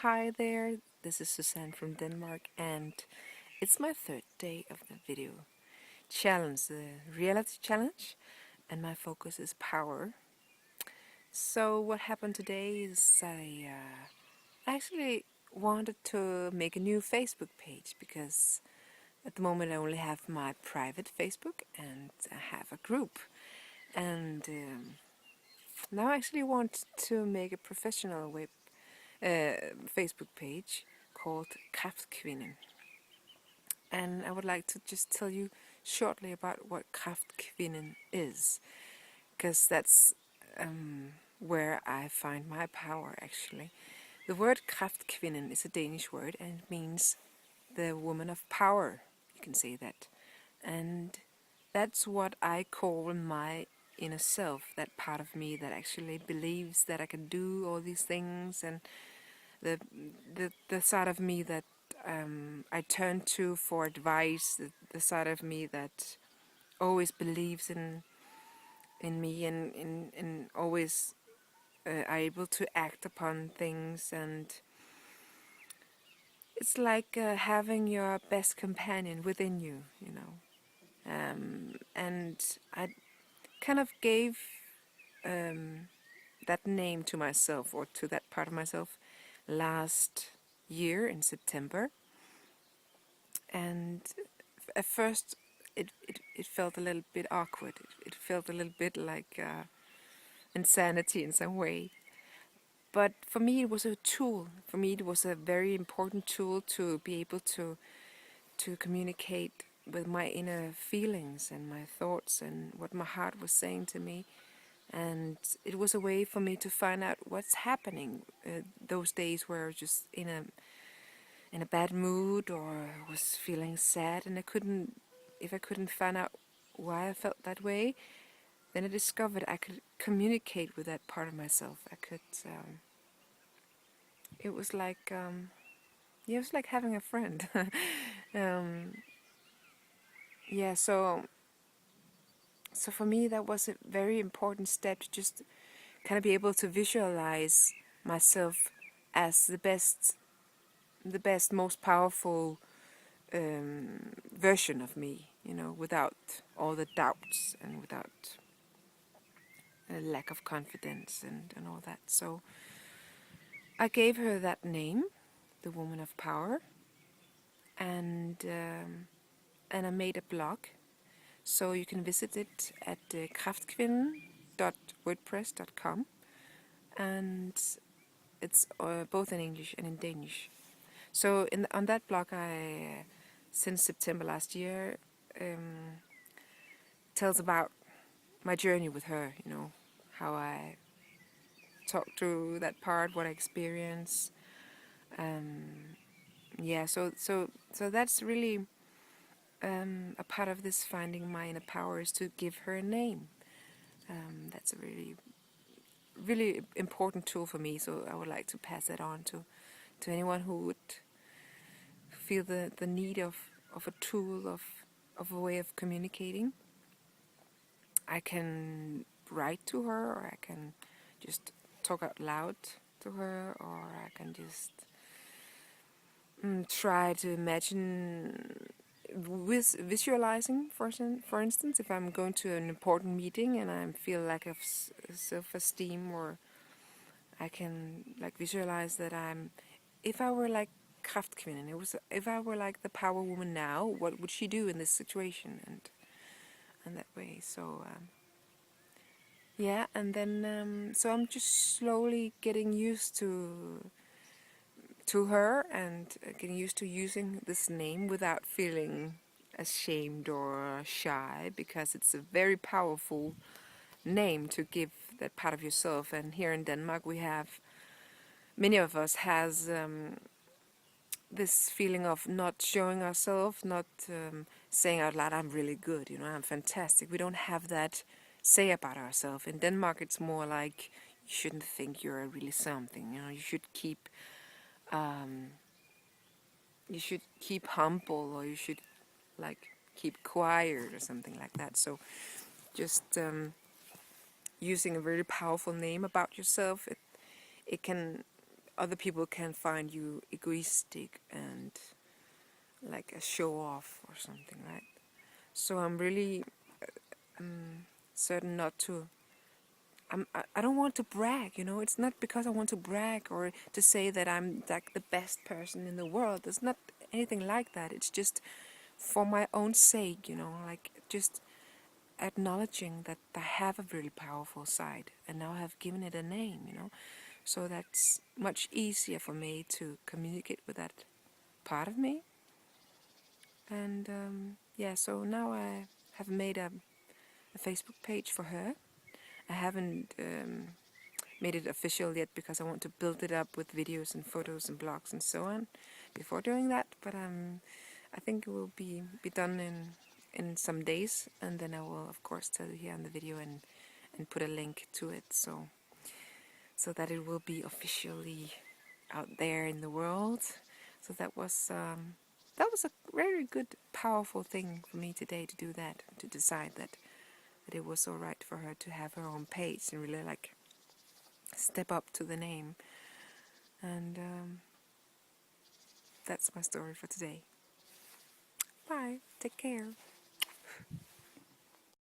Hi there, this is Susanne from Denmark, and it's my third day of the video challenge, the reality challenge, and my focus is power. So, what happened today is I actually wanted to make a new Facebook page because at the moment I only have my private Facebook and I have a group, and now I actually want to make a professional Facebook page called Kraftkvinden. And I would like to just tell you shortly about what Kraftkvinden is, because that's where I find my power actually. The word Kraftkvinden is a Danish word and it means the woman of power, you can say that. And that's what I call my inner self, that part of me that actually believes that I can do all these things, and the side of me that I turn to for advice, the side of me that always believes in me and in always are able to act upon things, and it's like having your best companion within you, you know. And I kind of gave that name to myself, or to that part of myself, last year in September. And at first it felt a little bit awkward. It felt a little bit like insanity in some way. But for me, it was a tool. For me, it was a very important tool to be able to communicate with my inner feelings and my thoughts and what my heart was saying to me. And it was a way for me to find out what's happening those days where I was just in a bad mood or was feeling sad, and if I couldn't find out why I felt that way, then I discovered I could communicate with that part of myself. I could. It was like yeah, it was like having a friend. um, yeah, so for me that was a very important step to just kind of be able to visualize myself as the best, most powerful version of me, you know, without all the doubts and without a lack of confidence and all that. So I gave her that name, the woman of power, and I made a blog. So you can visit it at kraftkvinden.wordpress.com, and it's both in English and in Danish. So on that blog, I since September last year tells about my journey with her. You know, how I talked through that part, what I experience. Yeah, so that's really a part of this finding my inner power, is to give her a name. That's a really important tool for me. So I would like to pass that on to anyone who would feel the need of a tool, of a way of communicating. I can write to her, or I can just talk out loud to her, or I can just try to imagine with visualizing. For instance, if I'm going to an important meeting and I feel lack of self-esteem, or I can like visualize that if I were like Kraftkvinden, if I were like the power woman now, what would she do in this situation, and that way. So yeah, and then so I'm just slowly getting used to her, and getting used to using this name without feeling ashamed or shy, because it's a very powerful name to give that part of yourself. And here in Denmark, we have, many of us has this feeling of not showing ourselves, not saying out loud, I'm really good, you know, I'm fantastic. We don't have that say about ourselves. In Denmark, it's more like, you shouldn't think you're really something, you know, you should keep humble, or you should like keep quiet or something like that. So just using a very powerful name about yourself, it can other people can find you egoistic and like a show off or something, right? So I'm really certain not to. I don't want to brag, you know. It's not because I want to brag or to say that I'm like the best person in the world. It's not anything like that. It's just for my own sake, you know, like just acknowledging that I have a really powerful side and now I have given it a name, you know. So that's much easier for me to communicate with that part of me. And yeah, so now I have made a Facebook page for her. I haven't made it official yet because I want to build it up with videos and photos and blogs and so on before doing that. But I think it will be done in some days, and then I will of course tell you here in the video and put a link to it so that it will be officially out there in the world. So that was a very good, powerful thing for me today to do that, to decide that it was all right for her to have her own page and really like step up to the name. And that's my story for today. Bye. Take care.